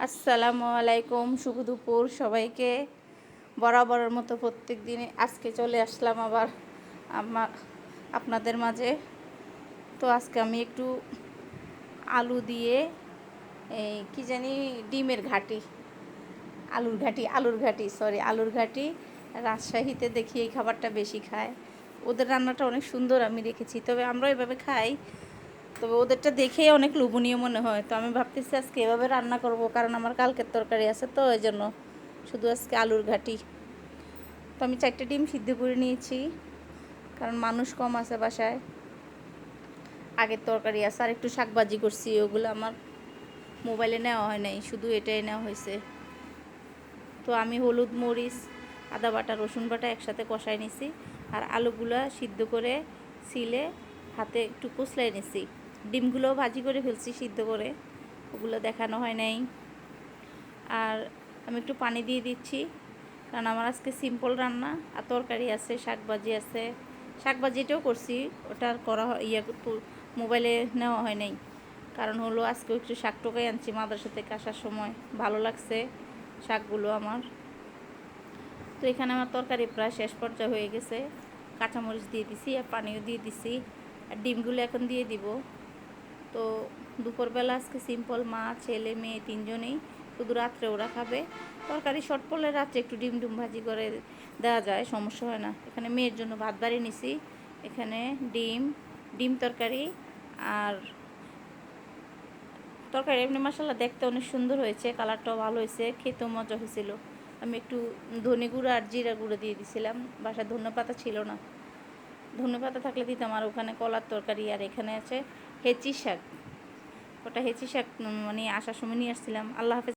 আসসালামু আলাইকুম, শুভ দুপুর সবাইকে। বরাবরের মতো প্রত্যেক দিনে আজকে চলে আসলাম আবার আমার আপনাদের মাঝে। তো আজকে আমি একটু আলু দিয়ে এই কি জানি ডিমের ঘাটি আলুর ঘাটি রাজশাহীতে দেখি এই খাবারটা বেশি খায়। ওদের রান্নাটা অনেক সুন্দর আমি দেখেছি, তবে আমরা এভাবে খাই, তবে ওদেরটা দেখেই অনেক লোভনীয় মনে হয়। তো আমি ভাবতেছি আজকে এভাবে রান্না করব, কারণ আমার কালকের তরকারি আছে, তো এই জন্য শুধু আজকে আলুর ঘাটি। তো আমি 4টে ডিম সিদ্ধ করে নিয়েছি, কারণ মানুষ কম আছে বাসায়। আগের তরকারি আছে, আর একটু শাকভাজি করছি, ওগুলো আমার মোবাইলে নেওয়া হয় নাই, শুধু এটাই নেওয়া হয়েছে। তো আমি হলুদ, মরিচ, আদা বাটা, রসুন বাটা একসাথে কষাই নিছি, আর আলুগুলা সিদ্ধ করে ছিলে হাতে একটু কুচলাই নিছি। ডিমগুলোও ভাজি করে ফেলছি সিদ্ধ করে, ওগুলো দেখানো হয় নাই। আর আমি একটু পানি দিয়ে দিচ্ছি, কারণ আমার আজকে সিম্পল রান্না, আর তরকারি আছে, শাকভাজি আছে। শাকভাজিটাও করছি, ওটা আর করা মোবাইলে নেওয়া হয় নাই, কারণ হলো আজকে একটু শাক টোকাই আনছি মাদ্রাসা থেকে আসার সময়, ভালো লাগছে শাকগুলো আমার। তো এখানে আমার তরকারি প্রায় শেষ পর্যায়ে হয়ে গেছে। কাঁচামরিচ দিয়ে দিছি, আর পানিও দিয়ে দিছি, আর ডিমগুলো এখন দিয়ে দিব। তো দুপুরবেলা আজকে সিম্পল, মা, ছেলে, মেয়ে 3জনেই, শুধু রাত্রে ওরা খাবে। তরকারি শর্ট পড়লে রাত্রে একটু ডিম ভাজি করে দেওয়া যায়, সমস্যা হয় না। এখানে মেয়ের জন্য ভাত বাড়িয়ে নিছি, এখানে ডিম তরকারি। আর তরকারি এমনি মশলা দেখতে অনেক সুন্দর হয়েছে, কালারটাও ভালো হয়েছে, খেতেও মজা হয়েছিল। আমি একটু ধনে গুঁড়ো আর জিরা গুঁড়ো দিয়ে দিয়েছিলাম, বাসায় ধনেপাতা ছিল না, ধনেপাতা থাকলে দিতাম। আর ওখানে কলার তরকারি, আর এখানে আছে হেঁচি শাক, ওটা হেঁচি শাক মানে আসার সময় নিয়ে আসছিলাম। আল্লাহ হাফেজ।